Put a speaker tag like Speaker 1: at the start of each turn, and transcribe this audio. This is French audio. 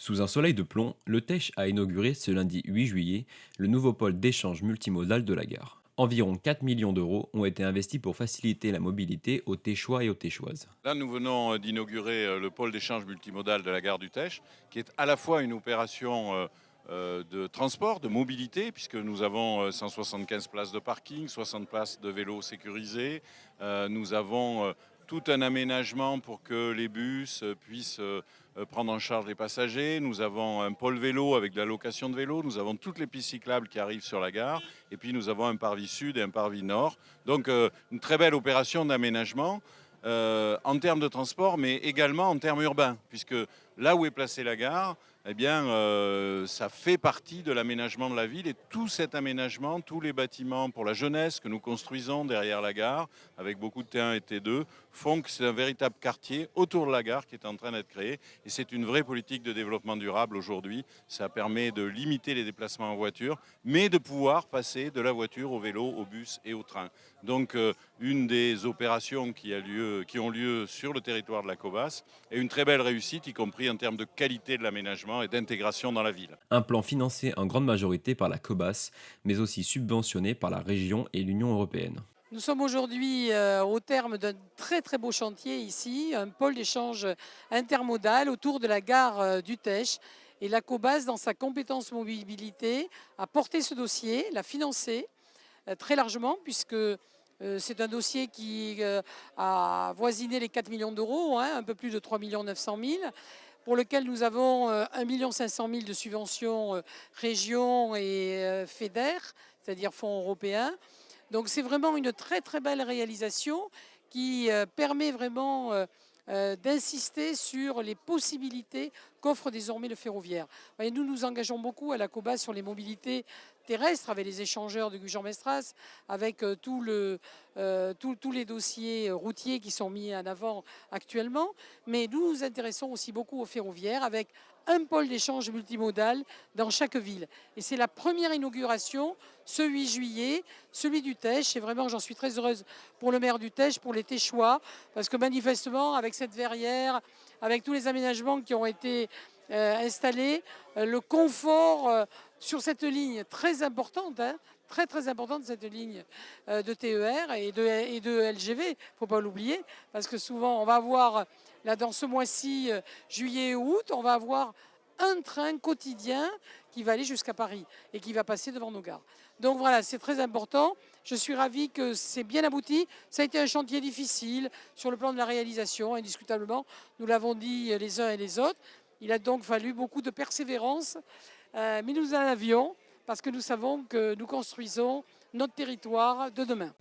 Speaker 1: Sous un soleil de plomb, le TECH a inauguré ce lundi 8 juillet le nouveau pôle d'échange multimodal de la gare. Environ 4 millions d'euros ont été investis pour faciliter la mobilité aux Téchois et aux Téchoises.
Speaker 2: Là, nous venons d'inaugurer le pôle d'échange multimodal de la gare du Teche, qui est à la fois une opération de transport, de mobilité, puisque nous avons 175 places de parking, 60 places de vélos sécurisés. Nous avons tout un aménagement pour que les bus puissent prendre en charge les passagers. Nous avons un pôle vélo avec de la location de vélos. Nous avons toutes les pistes cyclables qui arrivent sur la gare. Et puis nous avons un parvis sud et un parvis nord. Donc une très belle opération d'aménagement en termes de transport, mais également en termes urbains, puisque là où est placée la gare, eh bien, ça fait partie de l'aménagement de la ville et tout cet aménagement, tous les bâtiments pour la jeunesse que nous construisons derrière la gare, avec beaucoup de T1 et T2, font que c'est un véritable quartier autour de la gare qui est en train d'être créé. Et c'est une vraie politique de développement durable aujourd'hui. Ça permet de limiter les déplacements en voiture, mais de pouvoir passer de la voiture au vélo, au bus et au train. Donc, une des opérations qui ont lieu sur le territoire de la Cobas et une très belle réussite, y compris en termes de qualité de l'aménagement et d'intégration dans la ville.
Speaker 1: Un plan financé en grande majorité par la COBAS, mais aussi subventionné par la région et l'Union européenne.
Speaker 3: Nous sommes aujourd'hui au terme d'un très très beau chantier ici, un pôle d'échange intermodal autour de la gare du Teche. Et la COBAS, dans sa compétence mobilité, a porté ce dossier, l'a financé très largement, puisque c'est un dossier qui a voisiné les 4 millions d'euros, hein, un peu plus de 3 900 000, pour lequel nous avons 1 500 000 de subventions région et FEDER, c'est-à-dire fonds européens. Donc c'est vraiment une très très belle réalisation qui permet vraiment d'insister sur les possibilités qu'offre désormais le ferroviaire. Voyez, nous nous engageons beaucoup à la COBA sur les mobilités terrestres avec les échangeurs de Gujan-Mestras, avec tous les dossiers routiers qui sont mis en avant actuellement. Mais nous nous intéressons aussi beaucoup au ferroviaire avec un pôle d'échange multimodal dans chaque ville. Et c'est la première inauguration ce 8 juillet, celui du Teche. Et vraiment, j'en suis très heureuse pour le maire du Teche, pour les Téchois, parce que manifestement, avec cette verrière, avec tous les aménagements qui ont été installés, le confort sur cette ligne très importante, hein, très très importante, cette ligne de TER et de LGV, il ne faut pas l'oublier, parce que souvent on va avoir, là dans ce mois-ci, juillet et août, on va avoir un train quotidien qui va aller jusqu'à Paris et qui va passer devant nos gares. Donc voilà, c'est très important. Je suis ravie que c'est bien abouti. Ça a été un chantier difficile sur le plan de la réalisation, indiscutablement. Nous l'avons dit les uns et les autres. Il a donc fallu beaucoup de persévérance, mais nous en avions parce que nous savons que nous construisons notre territoire de demain.